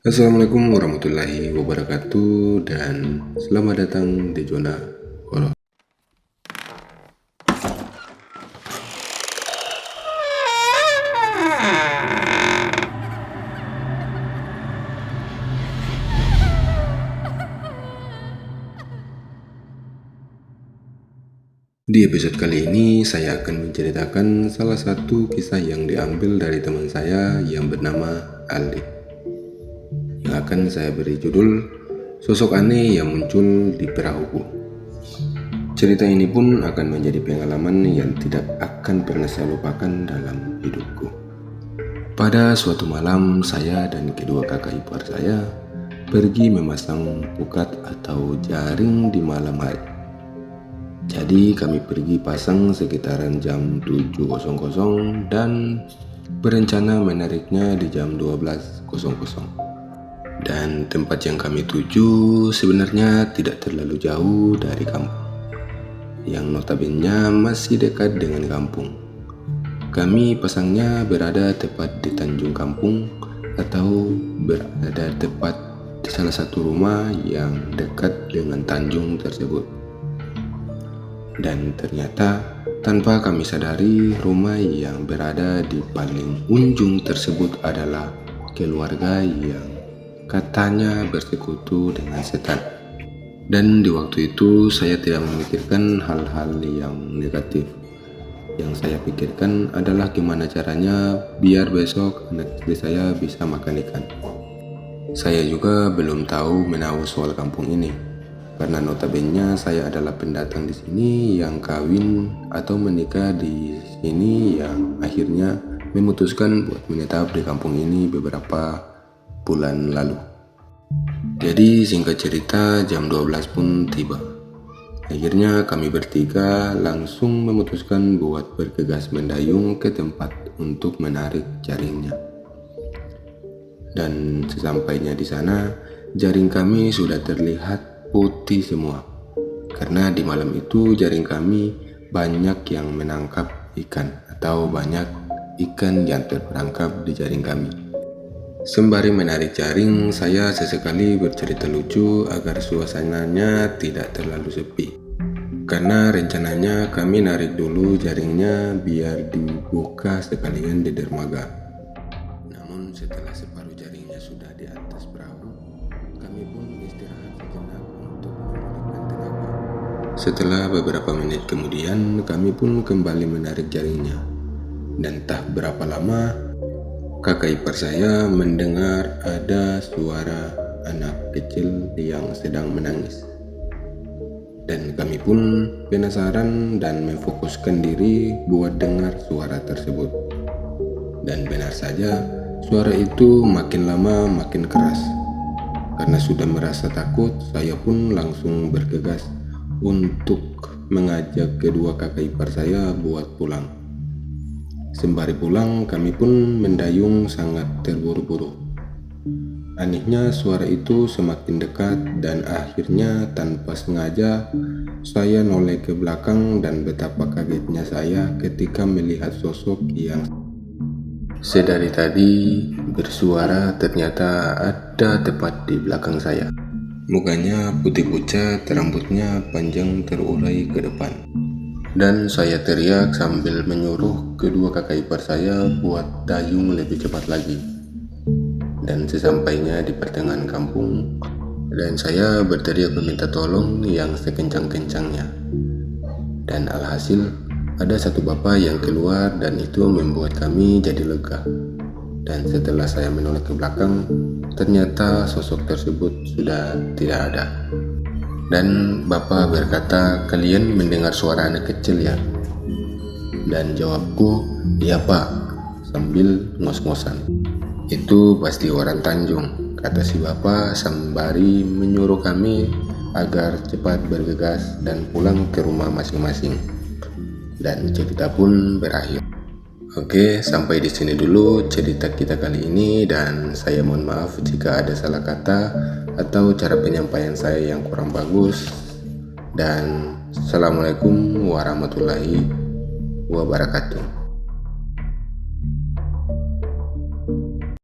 Assalamualaikum warahmatullahi wabarakatuh dan selamat datang di zona horor. Di episode kali ini saya akan menceritakan salah satu kisah yang diambil dari teman saya yang bernama Aldi, yang akan saya beri judul Sosok Aneh yang Muncul di Perahuku. Cerita ini pun akan menjadi pengalaman yang tidak akan pernah saya lupakan dalam hidupku. Pada suatu malam, saya dan kedua kakak ipar saya pergi memasang pukat atau jaring di malam hari. Jadi kami pergi pasang sekitaran jam 7.00 dan berencana menariknya di jam 12.00. Dan tempat yang kami tuju sebenarnya tidak terlalu jauh dari kampung, yang notabene masih dekat dengan kampung. Kami pasangnya berada tepat di Tanjung Kampung atau berada tepat di salah satu rumah yang dekat dengan tanjung tersebut. Dan ternyata tanpa kami sadari, rumah yang berada di paling ujung tersebut adalah keluarga yang katanya bersekutu dengan setan. Dan di waktu itu saya tidak memikirkan hal-hal yang negatif. Yang saya pikirkan adalah gimana caranya biar besok anak istri saya bisa makan ikan. Saya juga belum tahu menahu soal kampung ini, karena notabene saya adalah pendatang di sini yang kawin atau menikah di sini, yang akhirnya memutuskan buat menetap di kampung ini beberapa bulan lalu. Jadi singkat cerita, jam 12 pun tiba. Akhirnya kami bertiga langsung memutuskan buat bergegas mendayung ke tempat untuk menarik jaringnya. Dan sesampainya di sana, jaring kami sudah terlihat putih semua. Karena di malam itu jaring kami banyak yang menangkap ikan, atau banyak ikan yang terperangkap di jaring kami. Sembari menarik jaring, saya sesekali bercerita lucu agar suasananya tidak terlalu sepi. Karena rencananya kami narik dulu jaringnya biar dibuka sekalian di dermaga. Namun setelah separuh jaringnya sudah di atas perahu, kami pun istirahat sejenak untuk memulihkan tenaga. Setelah beberapa menit kemudian, kami pun kembali menarik jaringnya. Dan tak berapa lama, kakak ipar saya mendengar ada suara anak kecil yang sedang menangis. Dan kami pun penasaran dan memfokuskan diri buat dengar suara tersebut. Dan benar saja, suara itu makin lama makin keras. Karena sudah merasa takut, saya pun langsung bergegas untuk mengajak kedua kakak ipar saya buat pulang. Sembari pulang, kami pun mendayung sangat terburu-buru. Anehnya suara itu semakin dekat dan akhirnya tanpa sengaja saya noleh ke belakang, dan betapa kagetnya saya ketika melihat sosok yang sedari tadi bersuara ternyata ada tepat di belakang saya. Mukanya putih pucat, rambutnya panjang terurai ke depan. Dan saya teriak sambil menyuruh kedua kakak ipar saya buat dayung lebih cepat lagi. Dan sesampainya di pertengahan kampung, dan saya berteriak meminta tolong yang sekencang-kencangnya. Dan alhasil ada satu bapak yang keluar, dan itu membuat kami jadi lega. Dan setelah saya menoleh ke belakang, ternyata sosok tersebut sudah tidak ada. Dan bapak berkata, "Kalian mendengar suara anak kecil ya?" Dan jawabku, "Iya pak," sambil ngos-ngosan. "Itu pasti orang Tanjung," kata si bapak sembari menyuruh kami agar cepat bergegas dan pulang ke rumah masing-masing. Dan cerita pun berakhir. Oke, sampai di sini dulu cerita kita kali ini, dan saya mohon maaf jika ada salah kata atau cara penyampaian saya yang kurang bagus. Dan Assalamualaikum warahmatullahi wabarakatuh.